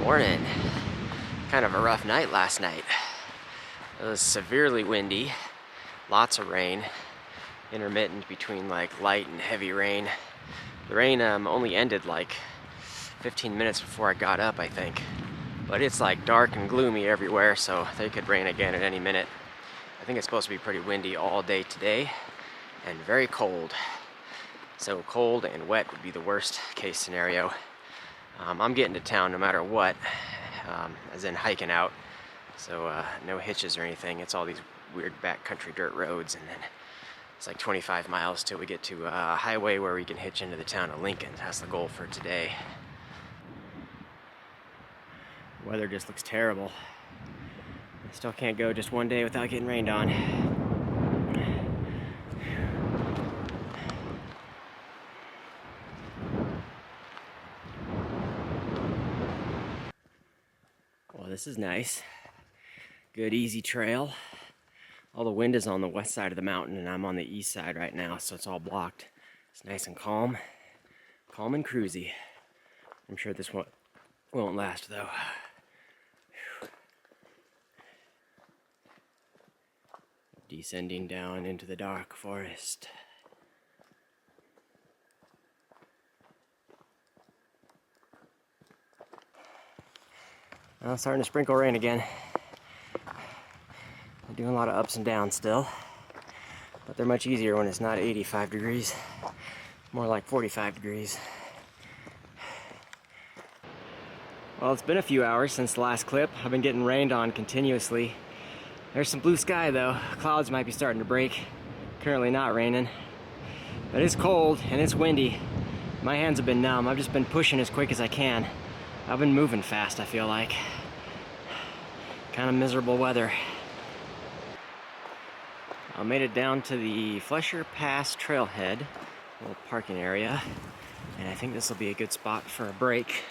Morning. Kind of a rough night last night. It was severely windy, lots of rain, intermittent between like light and heavy rain. The rain only ended like 15 minutes before I got up, I think. But it's like dark and gloomy everywhere, so they could rain again at any minute. I think it's supposed to be pretty windy all day today and very cold. So cold and wet would be the worst case scenario. I'm getting to town no matter what, as in hiking out. So no hitches or anything. It's all these weird backcountry dirt roads, and then it's like 25 miles till we get to a highway where we can hitch into the town of Lincoln. That's the goal for today. Weather just looks terrible. I still can't go just one day without getting rained on. Well, this is nice. Good, easy trail. All the wind is on the west side of the mountain, and I'm on the east side right now, so it's all blocked. It's nice and calm. Calm and cruisy. I'm sure this one won't last, though. Descending down into the dark forest. Well, starting to sprinkle rain again. We're doing a lot of ups and downs still, but they're much easier when it's not 85 degrees, more like 45 degrees. Well, it's been a few hours since the last clip. I've been getting rained on continuously. There's some blue sky though. Clouds might be starting to break. Currently not raining, but it's cold and it's windy. My hands have been numb. I've just been pushing as quick as I can. I've been moving fast, I feel like. Kind of miserable weather. I made it down to the Flesher Pass trailhead, little parking area, and I think this will be a good spot for a break.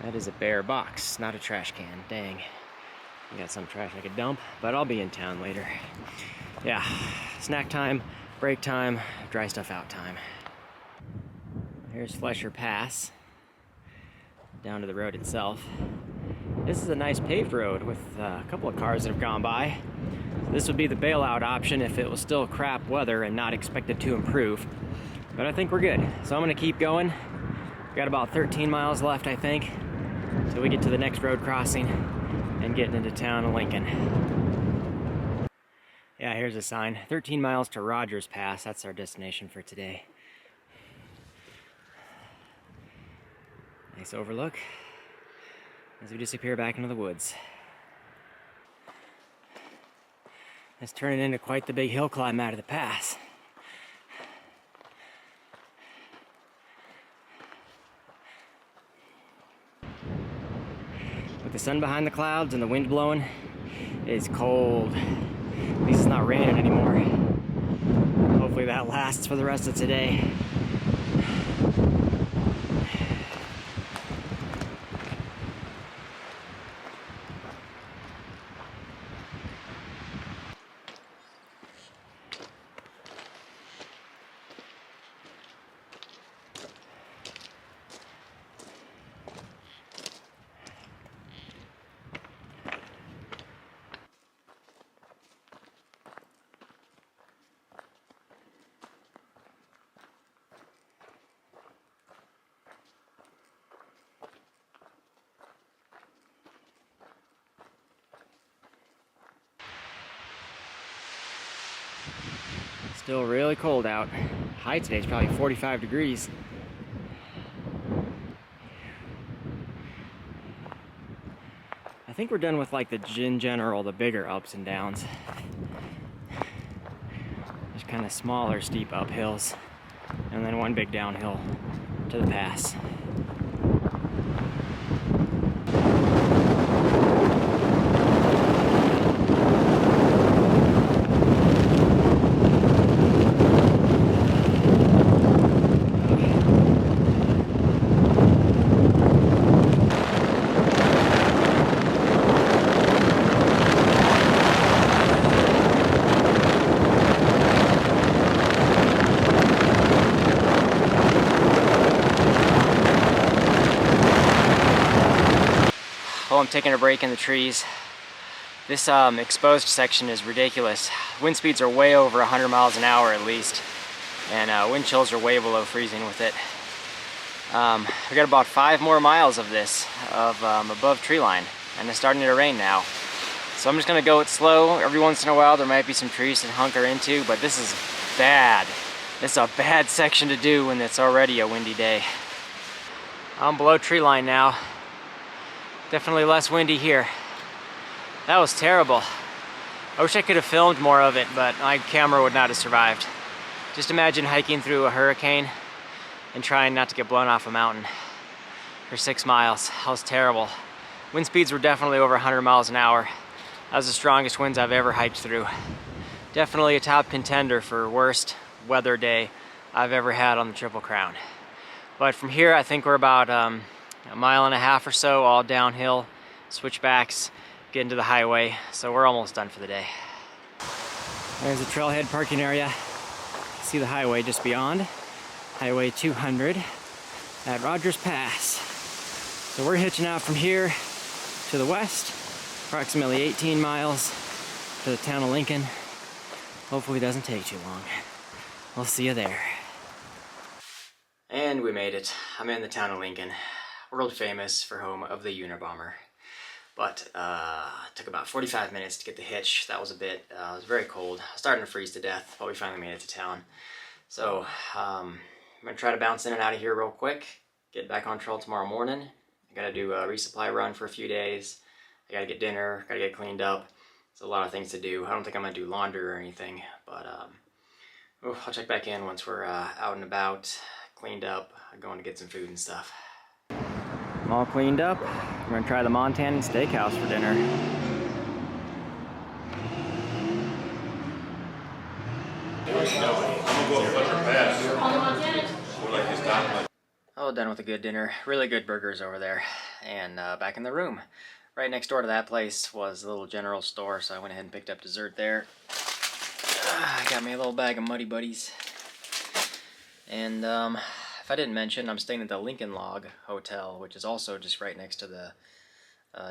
That is a bare box, not a trash can. Dang. I got some trash I could dump, but I'll be in town later. Yeah, snack time, break time, dry stuff out time. Here's Flesher Pass, down to the road itself. This is a nice paved road with a couple of cars that have gone by. This would be the bailout option if it was still crap weather and not expected to improve. But I think we're good, so I'm gonna keep going. Got about 13 miles left, I think, till we get to the next road crossing and getting into town of Lincoln. Yeah, here's a sign. 13 miles to Rogers Pass. That's our destination for today. Nice overlook as we disappear back into the woods. It's turning into quite the big hill climb out of the pass. With the sun behind the clouds and the wind blowing, it's cold. At least it's not raining anymore. Hopefully that lasts for the rest of today. Still really cold out. High today is probably 45 degrees. I think we're done with like in general, the bigger ups and downs. There's kind of smaller steep uphills and then one big downhill to the pass. while I'm taking a break in the trees. This exposed section is ridiculous. Wind speeds are way over 100 miles an hour at least, and wind chills are way below freezing with it. We got about 5 more miles of this, above tree line, and it's starting to rain now. So I'm just gonna go it slow. Every once in a while there might be some trees to hunker into, but this is bad. This is a bad section to do when it's already a windy day. I'm below tree line now. Definitely less windy here. That was terrible. I wish I could have filmed more of it, but my camera would not have survived. Just imagine hiking through a hurricane and trying not to get blown off a mountain for 6 miles. That was terrible. Wind speeds were definitely over 100 miles an hour. That was the strongest winds I've ever hiked through. Definitely a top contender for worst weather day I've ever had on the Triple Crown. But from here, I think we're about a mile and a half or so, all downhill, switchbacks, get into the highway, so we're almost done for the day. There's the trailhead parking area. See the highway just beyond, Highway 200 at Rogers Pass. So we're hitching out from here to the west, approximately 18 miles to the town of Lincoln. Hopefully it doesn't take too long. We'll see you there. And we made it. I'm in the town of Lincoln, world famous for home of the Unabomber. But it took about 45 minutes to get the hitch. That was it was very cold. I was starting to freeze to death, but we finally made it to town. So I'm gonna try to bounce in and out of here real quick, get back on trail tomorrow morning. I gotta do a resupply run for a few days. I gotta get dinner, gotta get cleaned up. There's a lot of things to do. I don't think I'm gonna do laundry or anything, but I'll check back in once we're out and about, cleaned up, going to get some food and stuff. I'm all cleaned up. We're gonna try the Montana Steakhouse for dinner. All done with a good dinner. Really good burgers over there. And back in the room. Right next door to that place was a little general store, so I went ahead and picked up dessert there. I got me a little bag of Muddy Buddies. And if I didn't mention, I'm staying at the Lincoln Log Hotel, which is also just right next to the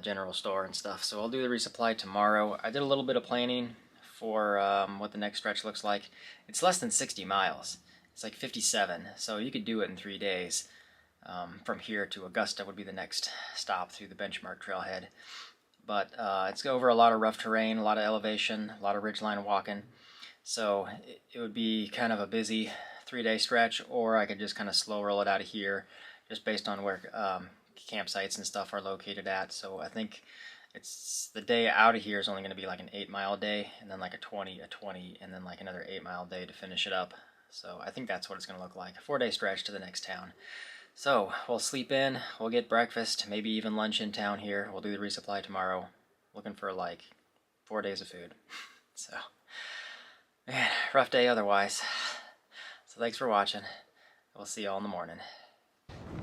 general store and stuff. So I'll do the resupply tomorrow. I did a little bit of planning for what the next stretch looks like. It's less than 60 miles. It's like 57, so you could do it in 3 days. From here to Augusta would be the next stop through the benchmark trailhead. But it's over a lot of rough terrain, a lot of elevation, a lot of ridgeline walking. So it would be kind of a busy 3-day stretch, or I could just kind of slow roll it out of here, just based on where campsites and stuff are located at. So I think it's the day out of here is only going to be like an 8-mile day, and then like a 20, and then like another 8-mile day to finish it up. So I think that's what it's going to look like, a 4-day stretch to the next town. So we'll sleep in, we'll get breakfast, maybe even lunch in town here. We'll do the resupply tomorrow. Looking for like 4 days of food. So, man, rough day otherwise. So thanks for watching. We'll see y'all in the morning.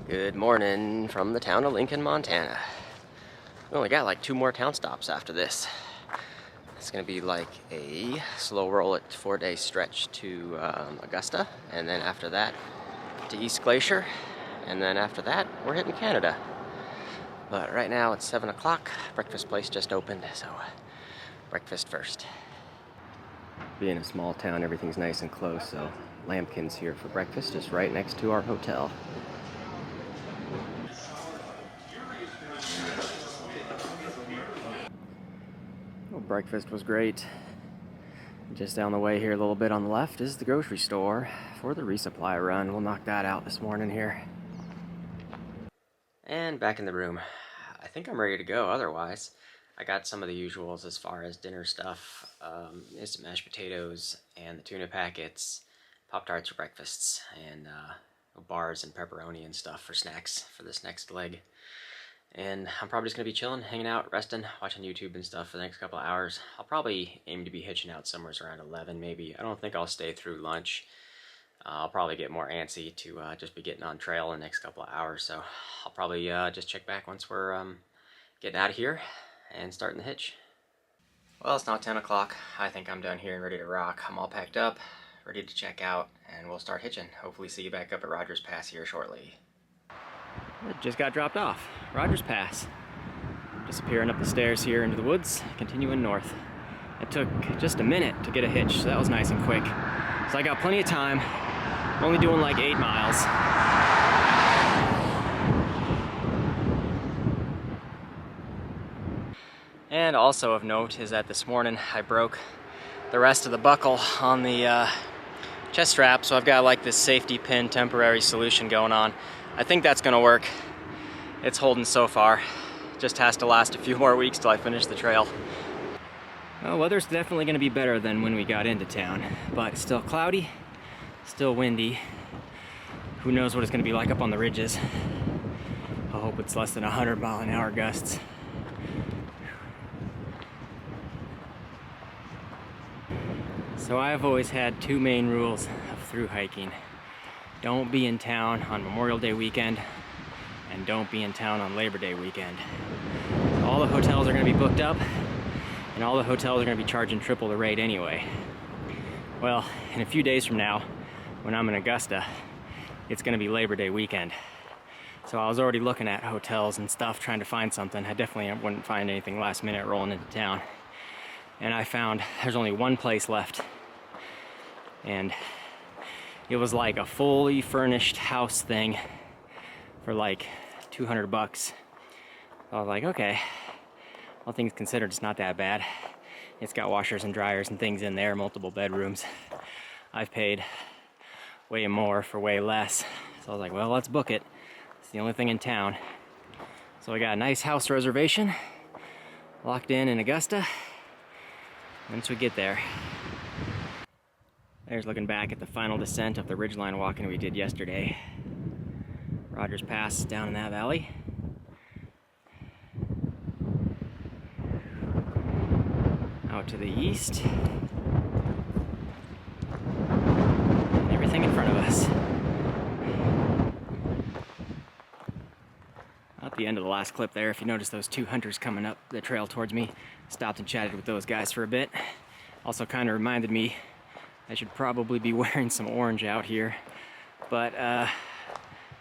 Good morning from the town of Lincoln, Montana. We only got like 2 more town stops after this. It's gonna be like a slow roll at 4-day stretch to Augusta, and then after that to East Glacier, and then after that we're hitting Canada. But right now it's 7 o'clock. Breakfast place just opened, so breakfast first. Being a small town, everything's nice and close, so Lambkin's here for breakfast, just right next to our hotel. Well, breakfast was great. Just down the way here a little bit on the left is the grocery store for the resupply run. We'll knock that out this morning here. And back in the room. I think I'm ready to go otherwise. I got some of the usuals as far as dinner stuff. Some mashed potatoes and the tuna packets, Pop-Tarts for breakfasts, and bars and pepperoni and stuff for snacks for this next leg. And I'm probably just going to be chilling, hanging out, resting, watching YouTube and stuff for the next couple of hours. I'll probably aim to be hitching out somewhere around 11 maybe. I don't think I'll stay through lunch. I'll probably get more antsy to just be getting on trail in the next couple of hours. So I'll probably just check back once we're getting out of here and starting the hitch. Well, it's now 10 o'clock. I think I'm done here and ready to rock. I'm all packed up, ready to check out, and we'll start hitching. Hopefully see you back up at Rogers Pass here shortly. It just got dropped off. Rogers Pass. Disappearing up the stairs here into the woods, continuing north. It took just a minute to get a hitch, so that was nice and quick. So I got plenty of time. I'm only doing like 8 miles. And also of note is that this morning I broke the rest of the buckle on the chest strap, so I've got like this safety pin temporary solution going on. I think that's gonna work. It's holding so far. Just has to last a few more weeks till I finish the trail. Well, weather's definitely gonna be better than when we got into town, but it's still cloudy, still windy. Who knows what it's gonna be like up on the ridges. I hope it's less than 100-mile-an-hour gusts. So I've always had 2 main rules of through hiking. Don't be in town on Memorial Day weekend, and don't be in town on Labor Day weekend. So all the hotels are gonna be booked up, and all the hotels are gonna be charging triple the rate anyway. Well, in a few days from now, when I'm in Augusta, it's gonna be Labor Day weekend. So I was already looking at hotels and stuff, trying to find something. I definitely wouldn't find anything last minute rolling into town. And I found there's only one place left. And it was like a fully furnished house thing for like 200 bucks. I was like, okay, all things considered, it's not that bad. It's got washers and dryers and things in there, multiple bedrooms. I've paid way more for way less. So I was like, well, let's book it. It's the only thing in town. So I got a nice house reservation, locked in Augusta. Once we get there. There's looking back at the final descent of the ridgeline walking we did yesterday. Rogers Pass is down in that valley. Out to the east. And everything in front of us. At the end of the last clip there, if you notice those 2 hunters coming up the trail towards me, stopped and chatted with those guys for a bit. Also kind of reminded me I should probably be wearing some orange out here. But I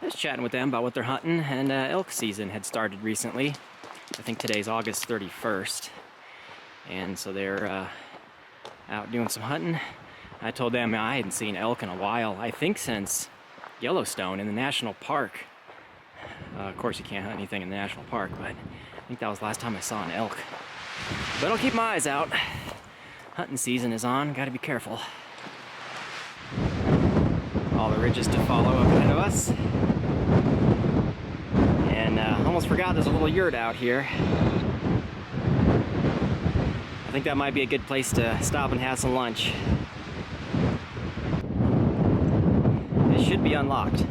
was chatting with them about what they're hunting, and elk season had started recently. I think today's August 31st. And so they're out doing some hunting. I told them I hadn't seen elk in a while, I think since Yellowstone in the national park. Of course you can't hunt anything in the national park, but I think that was the last time I saw an elk. But I'll keep my eyes out. Hunting season is on, gotta be careful. All the ridges to follow up ahead of us. And almost forgot there's a little yurt out here. I think that might be a good place to stop and have some lunch. It should be unlocked.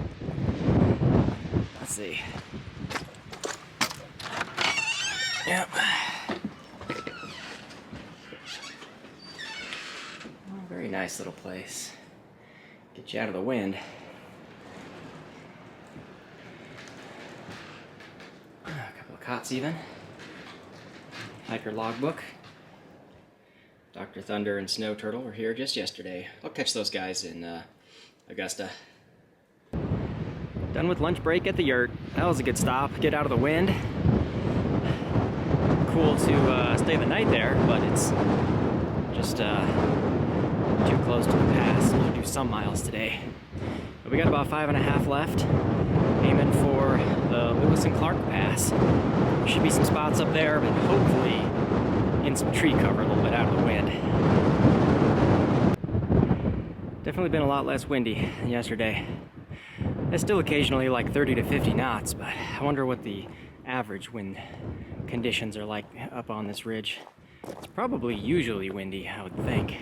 Let's see. Yep. Oh, very nice little place. Get you out of the wind. A couple of cots even. Hiker logbook. Dr. Thunder and Snow Turtle were here just yesterday. I'll catch those guys in Augusta. Done with lunch break at the yurt. That was a good stop. Get out of the wind. Cool to stay the night there, but it's just too close to the pass. We'll do some miles today. But we got about 5.5 left. Aiming for the Lewis and Clark Pass. There should be some spots up there, but hopefully in some tree cover a little bit out of the wind. Definitely been a lot less windy than yesterday. It's still occasionally like 30 to 50 knots, but I wonder what the average wind conditions are like up on this ridge. It's probably usually windy, I would think.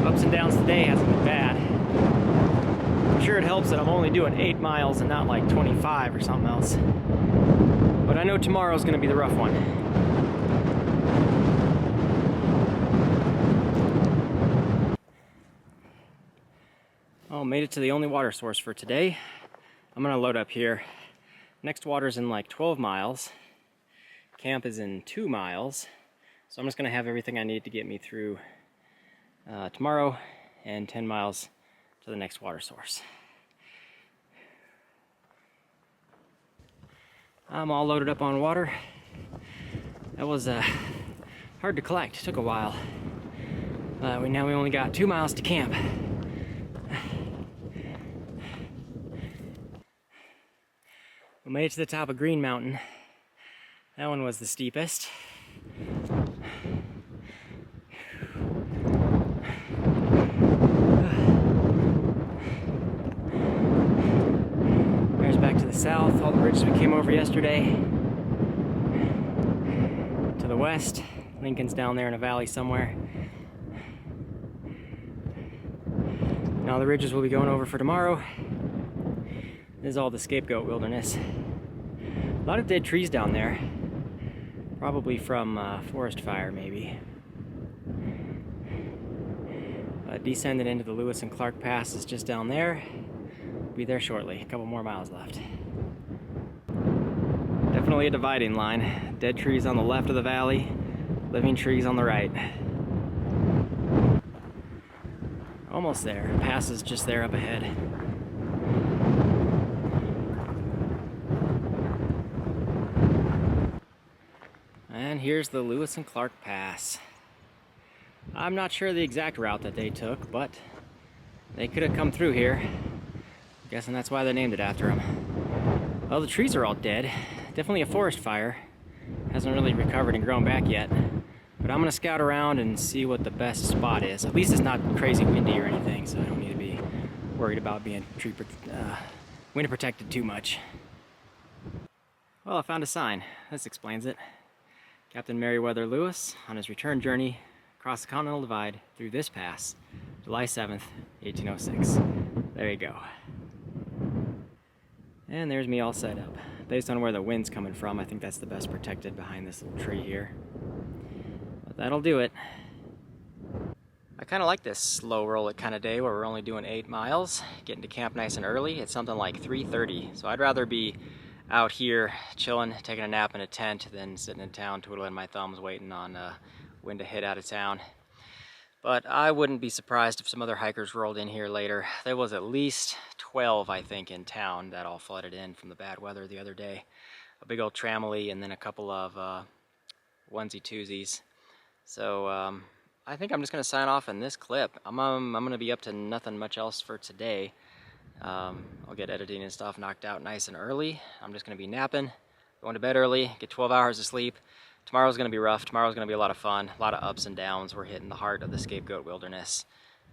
Ups and downs today hasn't been bad. I'm sure it helps that I'm only doing 8 miles and not like 25 or something else. But I know tomorrow's gonna be the rough one. Oh, made it to the only water source for today. I'm gonna load up here. Next water's in like 12 miles. Camp is in 2 miles. So I'm just gonna have everything I need to get me through tomorrow and 10 miles to the next water source. I'm all loaded up on water. That was hard to collect, it took a while. Now we only got 2 miles to camp. We made it to the top of Green Mountain. That one was the steepest. There's back to the south, all the ridges we came over yesterday. To the west, Lincoln's down there in a valley somewhere. Now the ridges we'll be going over for tomorrow. This is all the Scapegoat Wilderness. A lot of dead trees down there. Probably from forest fire, maybe. Descending into the Lewis and Clark Pass is just down there. We'll be there shortly. A couple more miles left. Definitely a dividing line. Dead trees on the left of the valley, living trees on the right. Almost there. Pass is just there up ahead. And here's the Lewis and Clark Pass. I'm not sure the exact route that they took, but they could have come through here. I'm guessing that's why they named it after them. Well, the trees are all dead. Definitely a forest fire. Hasn't really recovered and grown back yet. But I'm gonna scout around and see what the best spot is. At least it's not crazy windy or anything, so I don't need to be worried about being wind protected too much. Well, I found a sign. This explains it. Captain Meriwether Lewis on his return journey across the Continental Divide through this pass, July 7th, 1806. There you go. And there's me all set up. Based on where the wind's coming from, I think that's the best protected behind this little tree here. But that'll do it. I kind of like this slow roll it kind of day where we're only doing 8 miles, getting to camp nice and early. It's something like 3:30, so I'd rather be out here chilling, taking a nap in a tent than sitting in town twiddling my thumbs waiting on when to hit out of town. But I wouldn't be surprised if some other hikers rolled in here later. There was at least 12, I think, in town that all flooded in from the bad weather the other day. A big old tramily and then a couple of onesie-twosies. So I think I'm just going to sign off in this clip. I'm going to be up to nothing much else for today. I'll get editing and stuff knocked out nice and early. I'm just going to be napping, going to bed early, get 12 hours of sleep. Tomorrow's going to be rough. Tomorrow's going to be a lot of fun, a lot of ups and downs. We're hitting the heart of the Scapegoat Wilderness.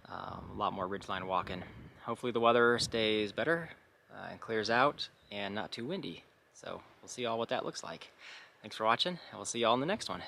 A lot more ridgeline walking. Hopefully the weather stays better and clears out and not too windy. So we'll see all what that looks like. Thanks for watching, and we'll see you all in the next one.